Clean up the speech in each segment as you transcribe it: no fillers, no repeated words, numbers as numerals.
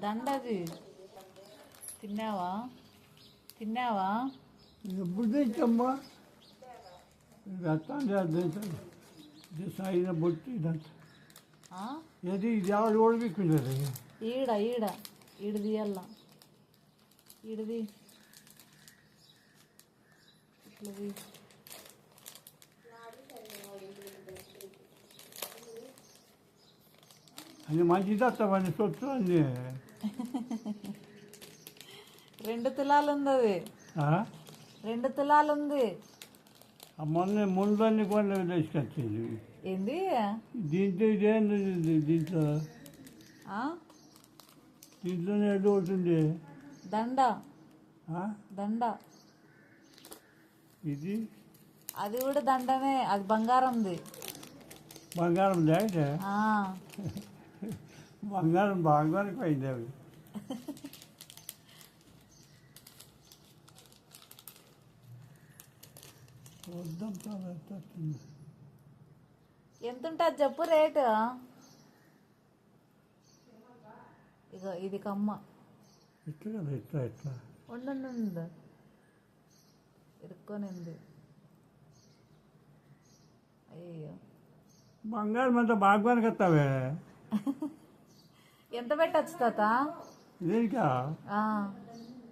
దండది తిన్నావా తిన్నావా? ఎప్పుడు తెచ్చమ్మా రత్తాన్ని సాయిన బొట్టి ఇదంతా ఏది ఇది ఎవరు ఓడిపోయింది ఈడ ఈడ ఈడది అల్లా ఈడది ఇట్లది అని మంచిది వస్తామని సొత్తు అన్నీ 2 తులాలు ఉంది అది 2 తులాలు ఉంది. మొన్న ముందన్ని కొన్ని తీసుకొచ్చేది ఏంది దీంట్లో ఇదేంది దీంట్లో దీంట్లోనే ఎటు అవుతుంది దండ దండ ఇది అది కూడా దండనే, అది బంగారంది. బంగారం అయితే బంగారం బాగానికి పోయింది అవి. ఎంత ఉంటుంది చెప్పు రేటు? ఇక ఇది కమ్మ ఎట్లా కదా ఎట్లా ఎట్లా ఉండు ఇరుక్కొనింది. అయ్యో బంగారం అంతా బాగానికి వస్తావే. ఎంత పెట్టచ్చు తాత దేనికా?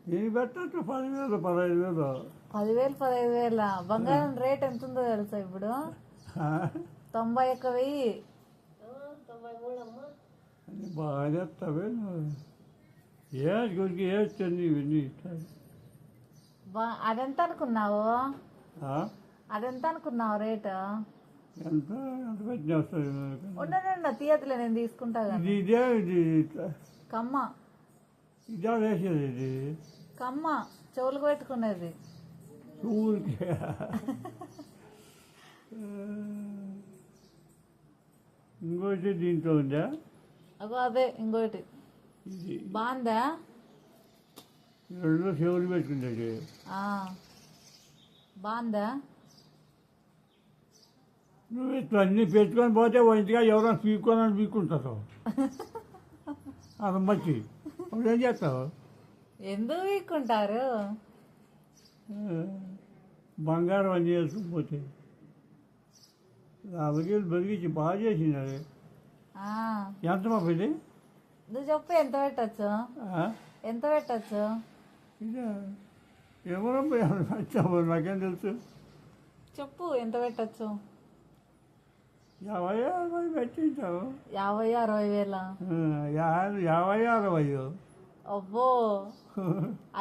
దీనికి పెట్టచ్చు 10,000 15,000. 10,000 15,000 బంగారం రేట్ ఎంత ఉందో తెలుసా ఇప్పుడు? 91,000. బాగా చెప్తావే ఏ గురికి ఏడ్చండి ఇవన్నీ. అదెంత అనుకున్నావు? అదెంత అనుకున్నావు రేటు? ఎంత ఎంత పెట్టిన వస్తుంది ఉండండి తీయతలే, నేను తీసుకుంటా. ఇది ఇదే ఇది కమ్మ ఇదే వేసేది ఇది కమ్మ చెవులకు పెట్టుకునేది. ఊరికి ఇంకోటి దీంట్లో ఉందా? అదే ఇంకోటి ఇది బాగుందా? 2 చెవులు పెట్టుకుంటాడు. బాగుందా? నువ్వు ఇట్లా అన్నీ పెట్టుకొని పోతే ఇంటిగా ఎవరైనా పీక్కోనని పీక్కుంటావు. అది మంచి ఏం చేస్తావు? ఎందుకు వీక్కుంటారు? బంగారం అన్నీ వేసుకుపోతే అవిగేలు బతికించి బాగా చేసినారు. ఎంత మా పెళ్ళి? నువ్వు చెప్పు ఎంత పెట్టచ్చు? ఎంత పెట్టచ్చు? ఇదే ఎవరో వచ్చాము నాకేం తెలుసు. చెప్పు ఎంత పెట్టచ్చు? 50,000 పెట్టించావు. 50,000 60,000? 50,000 అబ్బో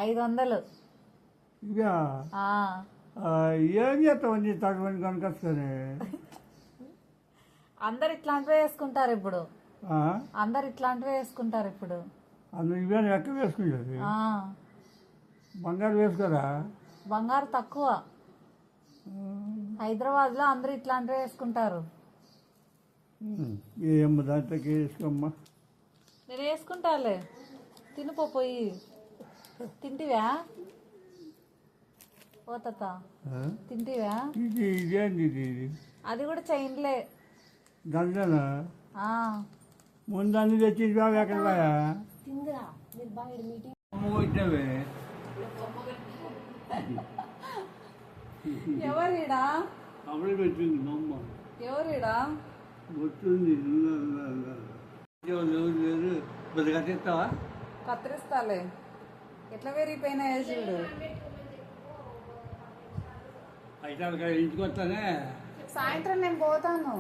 500. ఇక ఏం చేస్తావు నీ తగ్గని కనుకొస్తానే. అందరు ఇట్లాంటివే వేసుకుంటారు ఇప్పుడు. అందరు ఇట్లాంటివే వేసుకుంటారు ఇప్పుడు. అందులో ఇవే ఎక్కడ వేసుకుంటుంది. బంగారు వేసుకోరా? బంగారు తక్కువ. హైదరాబాద్లో అందరు ఇట్లాంటివే వేసుకుంటారు. ఏమో దాంట్లోకి వేసుకోమ్మా. నేను వేసుకుంటాలే. తినిపోయి తింటివా? ఓ తాత తింటివా? ఇది ఇదేంది ఇది? అది కూడా చైన్లే. గంజనా? ముందు అన్ని తెచ్చి బాగా ఎక్కడ బాయా వచ్చావే. ఎవరిడా? అప్పుడే పెట్టింది మా అమ్మ. ఎవరిడా? వచ్చింది లేదు. కొద్ది కట్టిస్తావా? కత్తిరిస్తాలే. ఎట్లా పెరిగిపోయినాయో చూడు. అయితే ఇంటికి వస్తానే. సాయంత్రం నేను పోతాను.